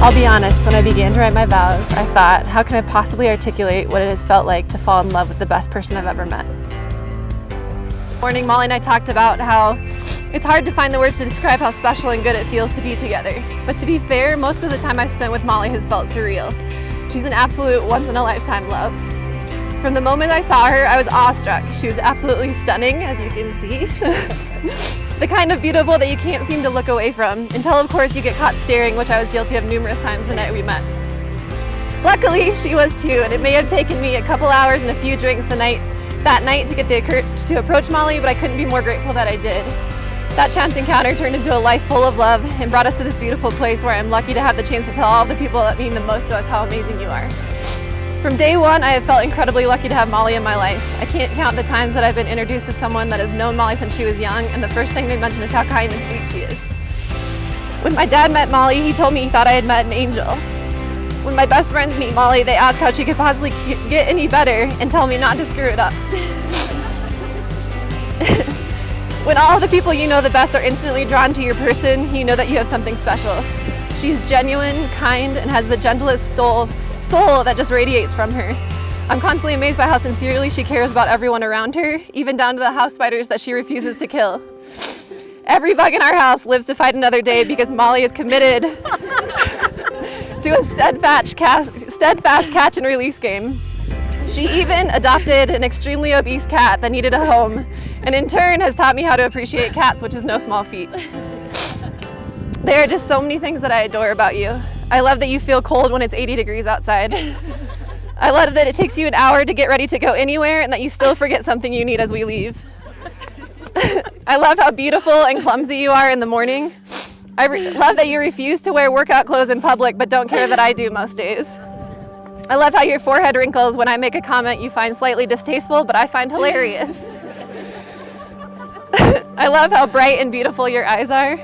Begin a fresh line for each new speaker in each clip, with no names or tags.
I'll be honest, when I began to write my vows, I thought, how can I possibly articulate what it has felt like to fall in love with the best person I've ever met? Morning, Molly and I talked about how it's hard to find the words to describe how special and good it feels to be together. But to be fair, most of the time I've spent with Molly has felt surreal. She's an absolute once-in-a-lifetime love. From the moment I saw her, I was awestruck. She was absolutely stunning, as you can see. The kind of beautiful that you can't seem to look away from, until of course you get caught staring, which I was guilty of numerous times the night we met. Luckily, she was too, and it may have taken me a couple hours and a few drinks that night to get the courage to approach Molly, but I couldn't be more grateful that I did. That chance encounter turned into a life full of love and brought us to this beautiful place where I'm lucky to have the chance to tell all the people that mean the most to us how amazing you are. From day one, I have felt incredibly lucky to have Molly in my life. I can't count the times that I've been introduced to someone that has known Molly since she was young, and the first thing they mention is how kind and sweet she is. When my dad met Molly, he told me he thought I had met an angel. When my best friends meet Molly, they ask how she could possibly get any better and tell me not to screw it up. When all the people you know the best are instantly drawn to your person, you know that you have something special. She's genuine, kind, and has the gentlest soul that just radiates from her. I'm constantly amazed by how sincerely she cares about everyone around her, even down to the house spiders that she refuses to kill. Every bug in our house lives to fight another day because Molly is committed to a steadfast catch and release game. She even adopted an extremely obese cat that needed a home, and in turn has taught me how to appreciate cats, which is no small feat. There are just so many things that I adore about you. I love that you feel cold when it's 80 degrees outside. I love that it takes you an hour to get ready to go anywhere and that you still forget something you need as we leave. I love how beautiful and clumsy you are in the morning. I love that you refuse to wear workout clothes in public but don't care that I do most days. I love how your forehead wrinkles when I make a comment you find slightly distasteful but I find hilarious. I love how bright and beautiful your eyes are.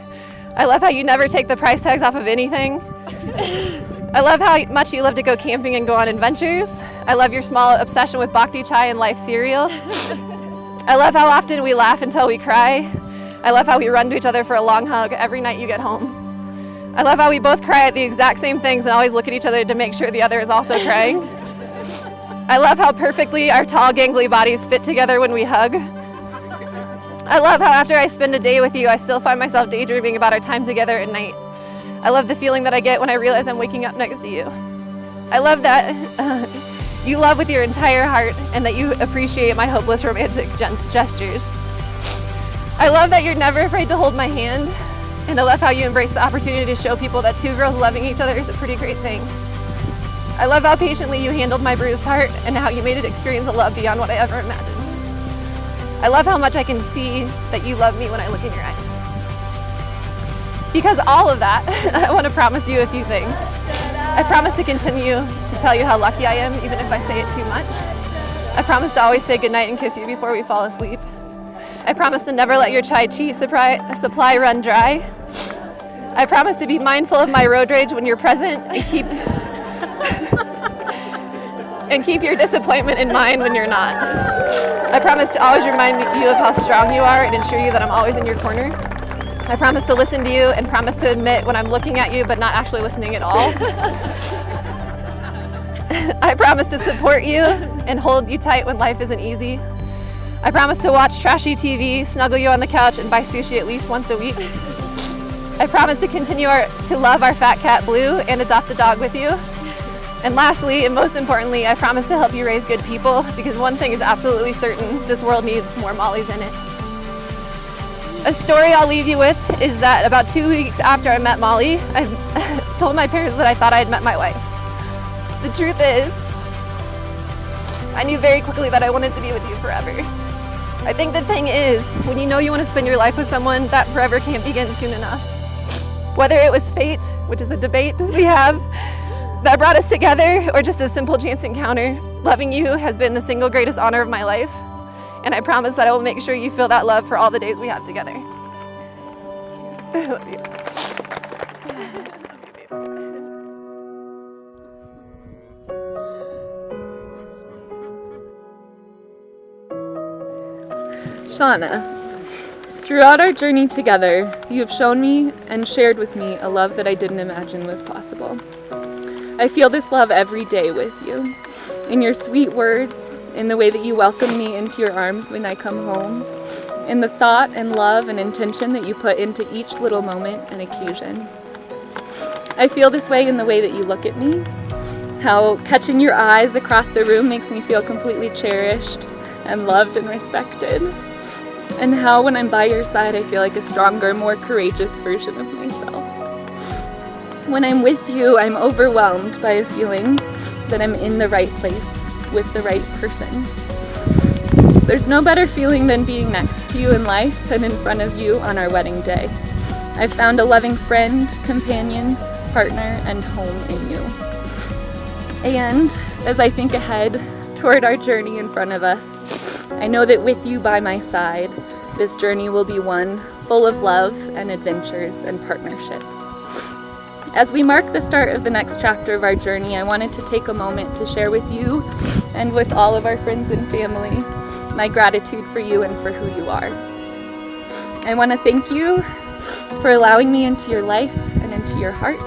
I love how you never take the price tags off of anything. I love how much you love to go camping and go on adventures. I love your small obsession with bhakti chai and life cereal. I love how often we laugh until we cry. I love how we run to each other for a long hug every night you get home. I love how we both cry at the exact same things and always look at each other to make sure the other is also crying. I love how perfectly our tall, gangly bodies fit together when we hug. I love how after I spend a day with you, I still find myself daydreaming about our time together at night. I love the feeling that I get when I realize I'm waking up next to you. I love that you love with your entire heart and that you appreciate my hopeless romantic gestures. I love that you're never afraid to hold my hand, and I love how you embrace the opportunity to show people that two girls loving each other is a pretty great thing. I love how patiently you handled my bruised heart and how you made it experience a love beyond what I ever imagined. I love how much I can see that you love me when I look in your eyes. Because all of that, I want to promise you a few things. I promise to continue to tell you how lucky I am, even if I say it too much. I promise to always say goodnight and kiss you before we fall asleep. I promise to never let your chai tea supply run dry. I promise to be mindful of my road rage when you're present and keep your disappointment in mind when you're not. I promise to always remind you of how strong you are and ensure you that I'm always in your corner. I promise to listen to you and promise to admit when I'm looking at you but not actually listening at all. I promise to support you and hold you tight when life isn't easy. I promise to watch trashy TV, snuggle you on the couch, and buy sushi at least once a week. I promise to continue to love our fat cat Blue and adopt a dog with you. And lastly, and most importantly, I promise to help you raise good people, because one thing is absolutely certain, this world needs more Mollys in it. A story I'll leave you with is that about 2 weeks after I met Molly, I told my parents that I thought I had met my wife. The truth is, I knew very quickly that I wanted to be with you forever. I think the thing is, when you know you want to spend your life with someone, that forever can't begin soon enough. Whether it was fate, which is a debate we have, that brought us together, or just a simple chance encounter, loving you has been the single greatest honor of my life. And I promise that I will make sure you feel that love for all the days we have together. I love you. Shawna,
Throughout our journey together, you have shown me and shared with me a love that I didn't imagine was possible. I feel this love every day with you, in your sweet words, in the way that you welcome me into your arms when I come home, in the thought and love and intention that you put into each little moment and occasion. I feel this way in the way that you look at me, how catching your eyes across the room makes me feel completely cherished and loved and respected, and how when I'm by your side I feel like a stronger, more courageous version of myself. When I'm with you, I'm overwhelmed by a feeling that I'm in the right place with the right person. There's no better feeling than being next to you in life and in front of you on our wedding day. I've found a loving friend, companion, partner, and home in you. And as I think ahead toward our journey in front of us, I know that with you by my side, this journey will be one full of love and adventures and partnership. As we mark the start of the next chapter of our journey, I wanted to take a moment to share with you and with all of our friends and family my gratitude for you and for who you are. I want to thank you for allowing me into your life and into your heart,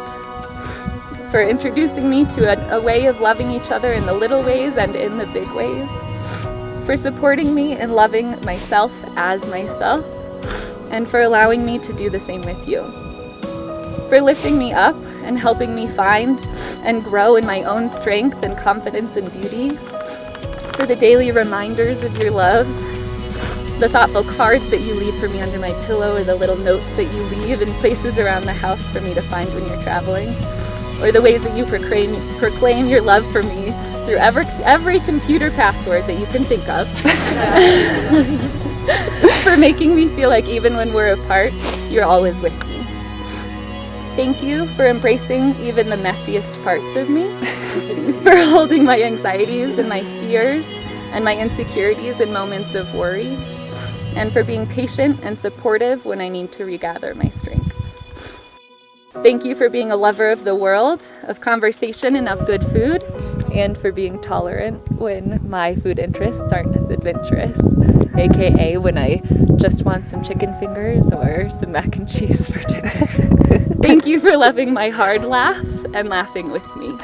for introducing me to a way of loving each other in the little ways and in the big ways, for supporting me in loving myself as myself, and for allowing me to do the same with you, for lifting me up and helping me find and grow in my own strength and confidence and beauty, for the daily reminders of your love, the thoughtful cards that you leave for me under my pillow, or the little notes that you leave in places around the house for me to find when you're traveling, or the ways that you proclaim your love for me through every computer password that you can think of, for making me feel like even when we're apart, you're always with me. Thank you for embracing even the messiest parts of me, for holding my anxieties and my fears and my insecurities in moments of worry, and for being patient and supportive when I need to regather my strength. Thank you for being a lover of the world, of conversation and of good food, and for being tolerant when my food interests aren't as adventurous, aka when I just want some chicken fingers or some mac and cheese for dinner. Thank you for loving my hard laugh and laughing with me.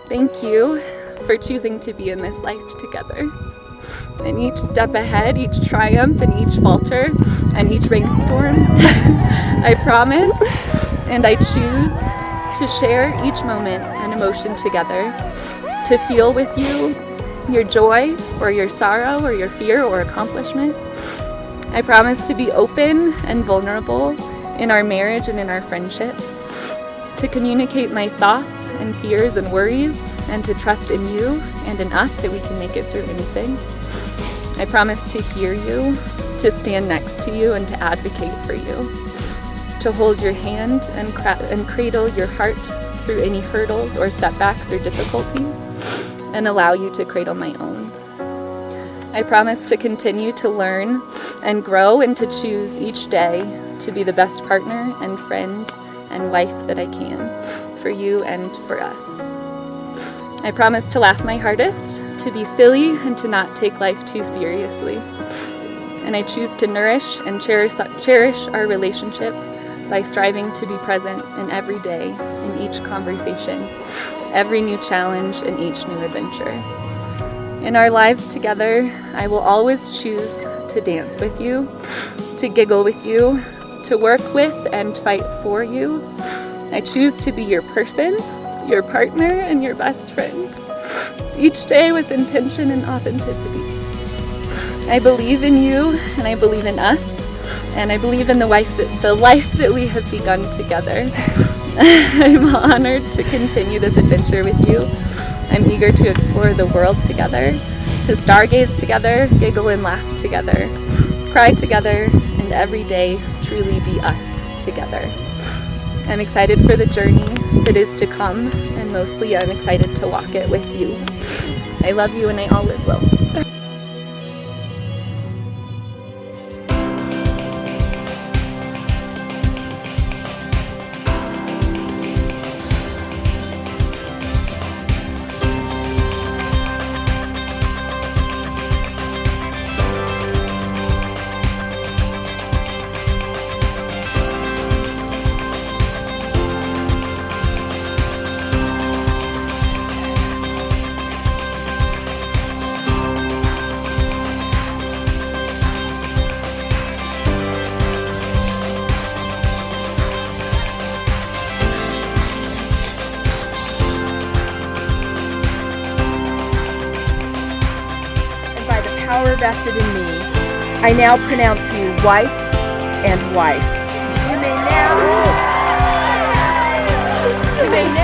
Thank you for choosing to be in this life together. And each step ahead, each triumph, and each falter, and each rainstorm, I promise and I choose to share each moment and emotion together, to feel with you your joy or your sorrow or your fear or accomplishment. I promise to be open and vulnerable in our marriage and in our friendship, to communicate my thoughts and fears and worries, and to trust in you and in us that we can make it through anything. I promise to hear you, to stand next to you and to advocate for you, to hold your hand and cradle your heart through any hurdles or setbacks or difficulties, and allow you to cradle my own. I promise to continue to learn and grow and to choose each day to be the best partner and friend and wife that I can for you and for us. I promise to laugh my hardest, to be silly, and to not take life too seriously. And I choose to nourish and cherish our relationship by striving to be present in every day, in each conversation, every new challenge, and each new adventure. In our lives together, I will always choose to dance with you, to giggle with you, to work with and fight for you. I choose to be your person, your partner, and your best friend, each day with intention and authenticity. I believe in you, and I believe in us, and I believe in the life that we have begun together. I'm honored to continue this adventure with you. I'm eager to explore the world together, to stargaze together, giggle and laugh together, cry together, and every day truly be us together. I'm excited for the journey that is to come, and mostly I'm excited to walk it with you. I love you, and I always will.
invested in me, I now pronounce you wife and wife. You may now